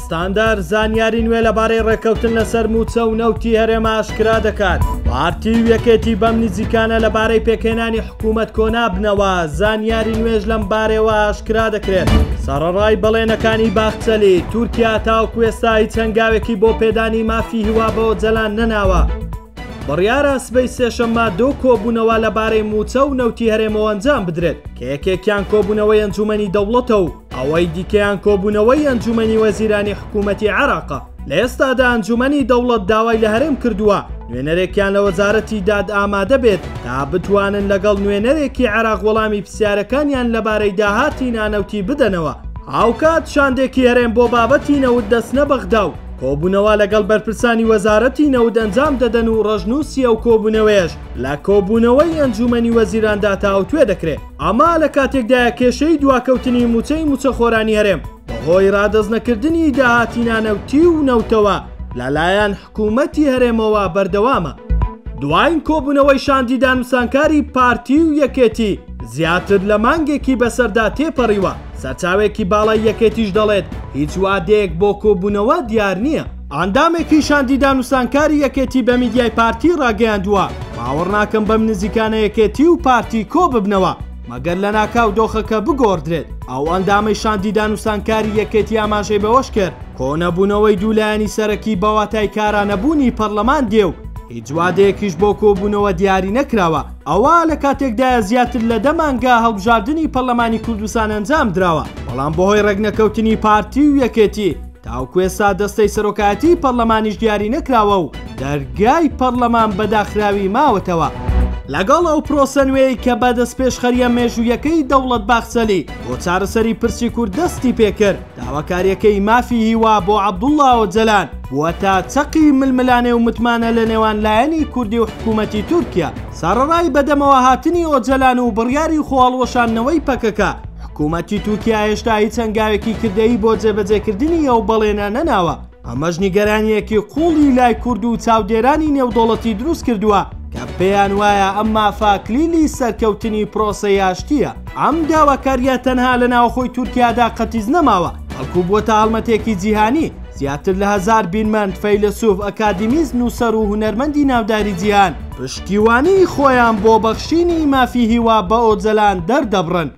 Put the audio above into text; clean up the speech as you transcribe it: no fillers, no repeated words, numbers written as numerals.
ستاندار زانیاری نوێ لەبارەی ڕێکەوتن لەسەر موچە و نەوتی هەرێمە ئاشکرا دەکات. پارتی و یەکێتی بەم نزیکانە لەبارەی پێکهێنانی حکوومەت کۆنابنەوە زانیاری نوێژ لەم بارەوە ئاشکرا دەکرێت. سەرەڕای بەڵێنەکانی باخچەلی تورکیا تاوەکو ئێستا هیچ هەنگاوێکی بۆ پێدانی مافی هیوا بە ئۆجەلان نەناوە. بڕیارە سبەی سێشەممە دۆ کۆبوونەوە لەبارەی موچە و نەوتی هەرێمەوە ئەنجام بدرێت کە یەکێکیان کۆبوونەوەی ئەنجومەنی دەوڵەتە و ئەوەی دیکەیان کۆبوونەوەی ئەنجومەنی وەزیرانی حکوومەتی عێراقە. لە ئێستادا ئەنجومەنی دەوڵەت داوای لە هەرێم کردووە نوێنەرێکیان لە وەزارەتی داد ئامادە بێت تا بتوانن لەگەڵ نوێنەرێکی عێراق وەڵامی پرسیارەکانیان لەبارەی داهاتی نانەوتی بدەنەوە. هاوکات شاندێکی هەرێم بۆ بابەتی نەوت دەستنە بەغدا و کۆبوونەوە لەگەڵ بەرپرسانی وەزارەتی نەوت ئەنجام دەدەن و ڕەژنووسی ئەو کۆبوونەوەیش لە کۆبوونەوەی ئەنجومەنی وەزیراندا تاوتوێ دەکرێت. ئەمە لە کاتێکدایە کێشەی دواکەوتنی موچەی موچەخۆرانی هەرێم بەهۆی ڕادەزنەکردنی داهاتی نانەوتی و نەوتەوە لەلایەن حکوومەتی هەرێمەوە بەردەوامە. دوایین کۆبوونەوەی شاندی دانووسانکاری پارتی و یەکێتی زیاتر لە مانگێکی بەسەردا تێپەڕیوە. سەرچاوێکی باڵای یەکێتیش دەڵێت هیچ وادەیەک بۆ کۆبوونەوە دیار نییە. ئەندامێکی شاندی دانووسانکاری یەکێتی بە میدیای پارتی ڕاگەیاندووە باوەڕ ناکەم بەم نزیکانە یەکێتی و پارتی کۆ ببنەوە مەگەر لە ناکاو دۆخەکە بگۆڕدرێت. ئەو ئەندامەی شاندی دانووسانکاری یەکێتی ئاماژەی بەوەش کرد کۆنەبوونەوەی دوولایانی سەرەکی بەواتای کارانەبوونی پەرلەمان دێو هیچ وادەیەکیش بۆ کۆبوونەوە دیاری نەکراوە. ئەوە لە کاتێکدایە زیاتر لە 10 مانگە هەڵبژاردننی پەرلەمانی کوردستان ئەنجام درراوە، بەڵام بەهۆی ڕێگنەکەوتنی پارتی و یەکێتی تاوەکو ئێستا دەستەی سەرۆکایەتی پەرلەمانیش دیاری نەکراوە و دەرگای پەرلەمان بەداخراوی ماوەتەوە. لەگەڵ ئەو پرۆسە نوێی کە بەدەست پێشخەریە مێژوویەکەی دەوڵەت باخچەلی بۆ چارەسەری پرسی کورد دەستی پێکرد، داواکاریەکەی مافی هیوا بۆ عەبدوڵڵا ئۆجەلان بووە تا چەقی ململانێ و متمانە لە نێوان لایەنی کوردی و حکوومەتی تورکیا. سەرەڕای بەدەمەوە هاتنی ئۆجەلان و بڕیاری خۆڵوەشاندنەوەی پەکەکە حکوومەتی تورکیا هێشتا هیچ هەنگاوێکی کردەیی بۆ جێبەجێکردنی ئەو بەڵێنە نەناوە. ئەمەش نیگەرانیەکی قوڵی لای کورد و چاودێرانی نێودەوڵەتی دروست کردووە کە پێیان وایە ئەم مافاکلیلی سەرکەوتنی پرۆسەی ئاشتیە. ئەم داواکاریە تەنها لە ناوخۆی تورکیادا قەتیز نەماوە، بەڵکو بووەتە هەڵمەتێکی جیهانی. زیاتر لە 1000 بینمەند فەیلسوف ئەکادیمیست نووسەر و هونەرمەندی ناوداری جیهان پشتیوانی خۆیان بۆ بەخشینی مافی هیوا بە ئۆجەلان دەردەبڕن.